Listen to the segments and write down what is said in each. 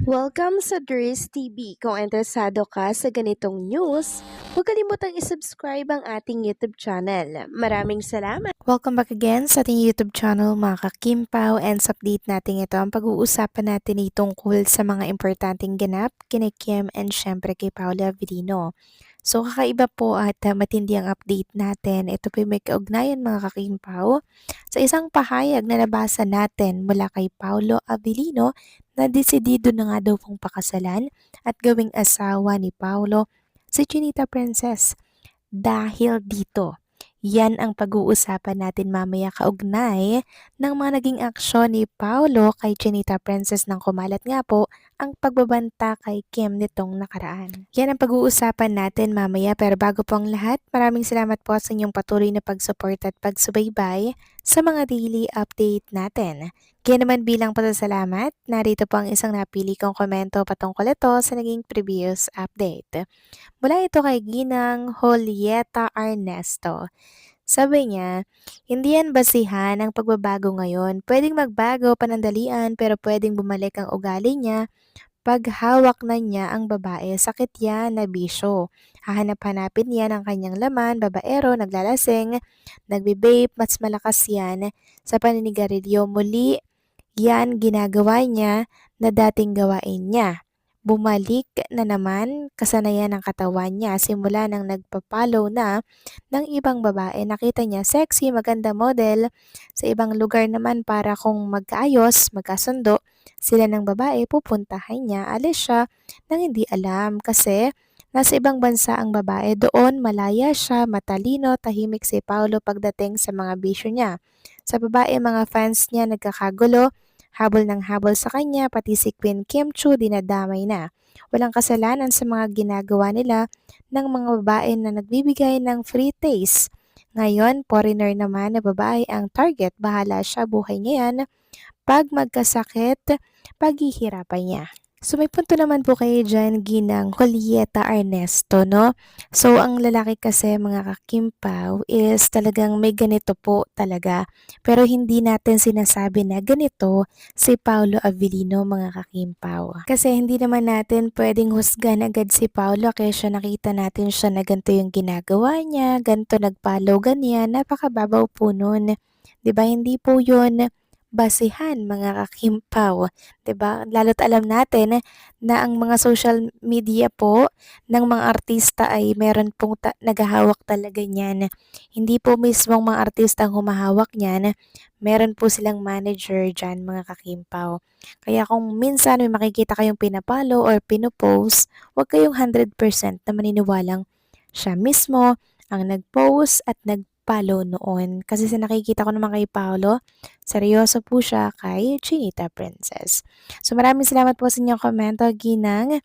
Welcome sa Dries TV. Kung interesado ka sa ganitong news, huwag kalimutang isubscribe ang ating YouTube channel. Maraming salamat! Welcome back again sa ating YouTube channel mga kakimpaw, and sa update natin ito ang pag-uusapan natin ay tungkol sa mga importanteng ganap kina Kim and syempre kay Paula Avellino. So kakaiba po at matindi ang update natin. Ito po may kaugnayan mga kakimpaw sa isang pahayag na nabasa natin mula kay Paolo Avellino na desidido na nga daw pong pakasalan at gawing asawa ni Paolo si Chinita Princess. Dahil dito, yan ang pag-uusapan natin mamaya kaugnay ng mga naging aksyon ni Paolo kay Chinita Princess nang kumalat nga po ang pagbabanta kay Kim nitong nakaraan. Yan ang pag-uusapan natin mamaya, pero bago po ang lahat, maraming salamat po sa inyong patuloy na pag-support at pagsubaybay sa mga daily update natin. Kaya naman bilang pasasalamat, narito po ang isang napili kong komento patungkol ito sa naging previous update. Mula ito kay Ginang Julieta Ernesto. Sabi niya, hindi yan basihan ang pagbabago ngayon. Pwedeng magbago panandalian pero pwedeng bumalik ang ugali niya pag hawak na niya ang babae. Sakit yan na bisyo. Hahanap-hanapin yan ang kanyang laman, babaero, naglalasing, nagbe-vape, mas malakas yan sa paninigarilyo. Muli yan ginagawa niya na dating gawain niya. Bumalik na naman kasanayan ng katawan niya simula nang nagpa-follow na ng ibang babae. Nakita niya sexy, maganda model. Sa ibang lugar naman para kung magkaayos, magkasundo sila ng babae, pupuntahan niya. Alis siya nang hindi alam kasi nasa ibang bansa ang babae. Doon malaya siya, matalino, tahimik si Paolo pagdating sa mga bisyo niya. Sa babae, mga fans niya nagkakagulo, habol ng habol sa kanya, pati si Queen Kim Chu dinadamay na. Walang kasalanan sa mga ginagawa nila ng mga babae na nagbibigay ng free taste. Ngayon, foreigner naman na babae ang target. Bahala siya, buhay niya yan. Pag magkasakit, paghihirapan niya. So may punto naman po kayo dyan, Ginang Julieta Ernesto, no? So ang lalaki kasi mga kakimpaw is talagang may ganito po talaga. Pero hindi natin sinasabi na ganito si Paolo Avellino mga kakimpaw. Kasi hindi naman natin pwedeng husgan agad si Paolo kaya nakita natin siya na ganito yung ginagawa niya, ganito nagpalo, ganyan, napakababaw po nun. 'Di ba? Hindi po yun basihan mga kakimpaw, 'di ba? Lalo't alam natin na ang mga social media po ng mga artista ay meron pong naghahawak talaga niyan. Hindi po mismong mga artista ang humahawak niyan, meron po silang manager diyan mga kakimpaw. Kaya kung minsan may makikita kayong pinapalo or pinopost, huwag kayong 100% na maniniwalang siya mismo ang nag-post at nag-follow noon. Kasi sa nakikita ko naman kay Paolo, seryoso po siya kay Chinita Princess. So maraming salamat po sa inyong komento, Ginang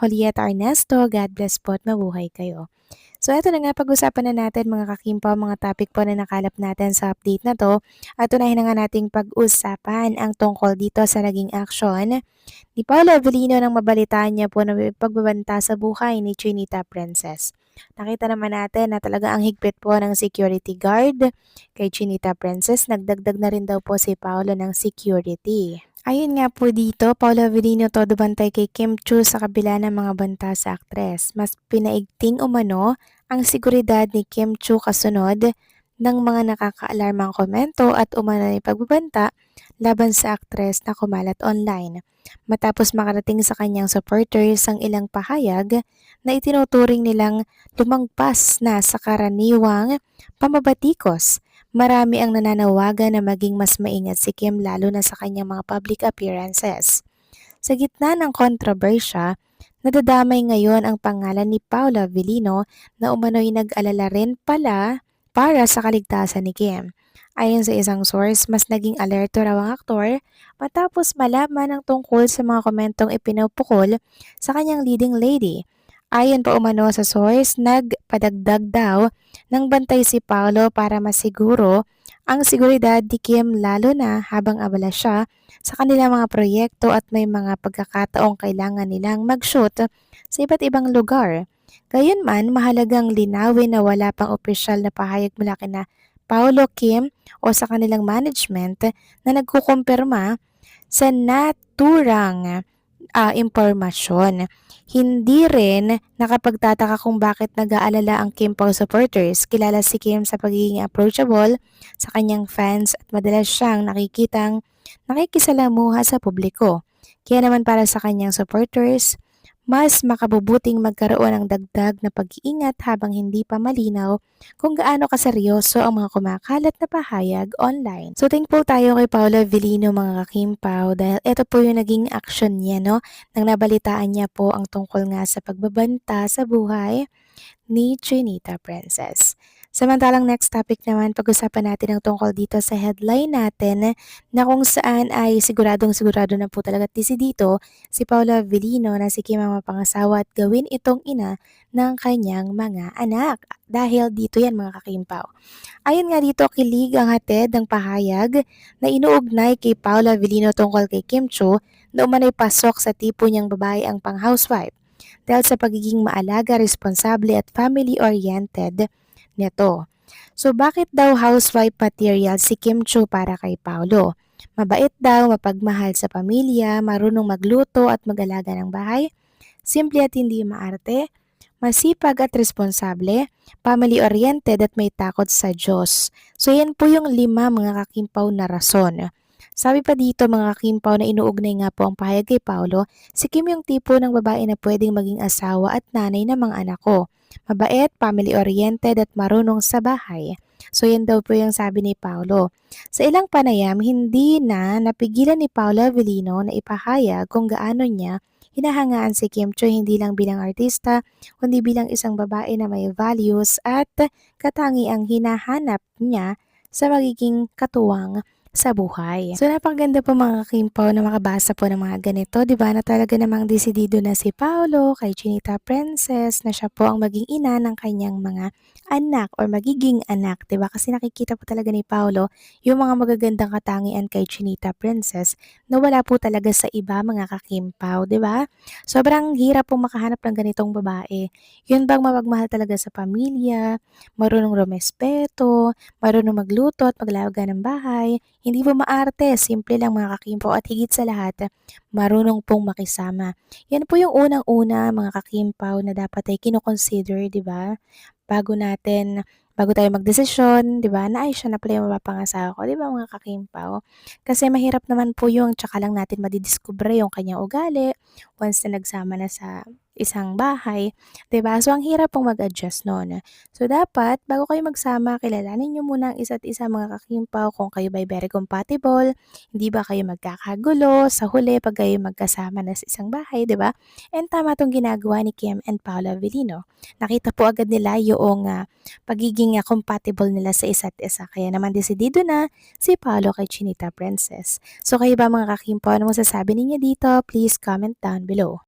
Julieta Ernesto. God bless po at mabuhay kayo. So eto na nga, pag-usapan na natin mga kakimpa, mga topic po na nakalap natin sa update na to. At unahin na nga nating pag-usapan ang tungkol dito sa naging aksyon ni Paolo Avellino nang mabalitaan niya po na may pagbabanta sa buhay ni Chinita Princess. Nakita naman natin na talaga ang higpit po ng security guard kay Chinita Princess. Nagdagdag na rin daw po si Paolo ng security. Ayun nga po dito, Paolo Avellino todo bantay kay Kim Chu sa kabila ng mga banta sa aktres. Mas pinaigting umano ang seguridad ni Kim Chu kasunod ng mga nakakaalarmang komento at umano ng pagbabanta laban sa aktres na kumalat online. Matapos makarating sa kanyang supporters ang ilang pahayag na itinuturing nilang lumagpas na sa karaniwang pamabatikos. Marami ang nananawagan na maging mas maingat si Kim lalo na sa kanyang mga public appearances. Sa gitna ng kontrobersya, nadadamay ngayon ang pangalan ni Paula Avellino na umano'y nag-alala rin pala para sa kaligtasan ni Kim. Ayon sa isang source, mas naging alerto raw ang aktor matapos malaman ang tungkol sa mga komentong ipinupukol sa kanyang leading lady. Ayon pa umano sa source, nagpadagdag daw ng bantay si Paolo para masiguro ang seguridad ni Kim lalo na habang abala siya sa kanilang mga proyekto at may mga pagkakataong kailangan nilang mag-shoot sa iba't ibang lugar. Gayunman, mahalagang linawin na wala pang opisyal na pahayag mula kina Paolo, Kim o sa kanilang management na nagkukumpirma sa naturang impormasyon. Hindi rin nakapagtataka kung bakit nag-aalala ang Kim Pao supporters. Kilala si Kim sa pagiging approachable sa kanyang fans at madalas siyang nakikitang nakikisalamuha sa publiko. Kaya naman para sa kanyang supporters, mas makabubuting magkaroon ng dagdag na pag-iingat habang hindi pa malinaw kung gaano kaseryoso ang mga kumakalat na pahayag online. So thankful tayo kay Paula Avellino mga kakimpaw dahil ito po yung naging action niya no, nang nabalitaan niya po ang tungkol nga sa pagbabanta sa buhay ni Chinita Princess. Samantalang next topic naman, pag-usapan natin ang tungkol dito sa headline natin na kung saan ay siguradong sigurado na po talaga at dito si Paula Avellino na si Kim ang mapangasawa at gawin itong ina ng kanyang mga anak. Dahil dito yan mga kakimpaw. Ayon nga dito, kilig ang hatid ng pahayag na inuugnay kay Paula Avellino tungkol kay Kim Cho na umano'y pasok sa tipo niyang babae ang pang-housewife dahil sa pagiging maalaga, responsable at family-oriented nito. So bakit daw housewife material si Kim Cho para kay Paolo? Mabait daw, mapagmahal sa pamilya, marunong magluto at mag-alaga ng bahay, simple at hindi maarte, masipag at responsable, family-oriented at may takot sa Diyos. So yan po yung 5 mga kakimpaw na rason. Sabi pa dito mga kakimpaw na inuugnay nga po ang pahayag kay Paolo, si Kim yung tipo ng babae na pwedeng maging asawa at nanay ng mga anak ko. Mabait, family-oriented at marunong sa bahay. So yan daw po yung sabi ni Paolo. Sa ilang panayam, hindi na napigilan ni Paolo Avellino na ipahayag kung gaano niya hinahangaan si Kim Cho hindi lang bilang artista, kundi bilang isang babae na may values at katangiang hinahanap niya sa magiging katuwang sa buhay. So napakaganda po mga Kimpaw na makabasa po ng mga ganito, 'di ba? Na talaga namang desidido na si Paolo kay Chinita Princess na siya po ang maging ina ng kanyang mga anak or magiging anak, 'di ba? Kasi nakikita po talaga ni Paolo yung mga magagandang katangian kay Chinita Princess na wala po talaga sa iba mga kakimpaw, 'di ba? Sobrang hirap pong makahanap ng ganitong babae. Yun bang mapagmahal talaga sa pamilya, marunong rumespeto, marunong magluto at maglaga ng bahay, hindi po maarte, simple lang mga kakimpo at higit sa lahat, marunong pong makisama. Yan po yung unang-una mga kakimpaw na dapat ay kinoconsider, di ba? Bago tayo magdesisyon, 'di ba? Na ay siya na pala yung mapapangasawa ko, 'di ba mga kakimpaw? Kasi mahirap naman po yung tsaka lang natin madidiskubre yung kanyang ugali once na nagsama na sa isang bahay, 'di ba? So ang hirap pong mag-adjust noon. So dapat bago kayo magsama, kilalanin niyo muna ang isa't isa mga kakimpaw kung kayo ba ay very compatible, hindi ba kayo magkakagulo sa huli pag kayo magkasama na sa isang bahay, 'di ba? And tama tong ginagawa ni Kim and Paolo Avellino. Nakita po agad nila yung pagiging compatible nila sa isa't isa. Kaya naman desidido na si Paolo kay Chinita Princess. So kayo ba mga kakimpo, ano masasabi ninyo dito? Please comment down below.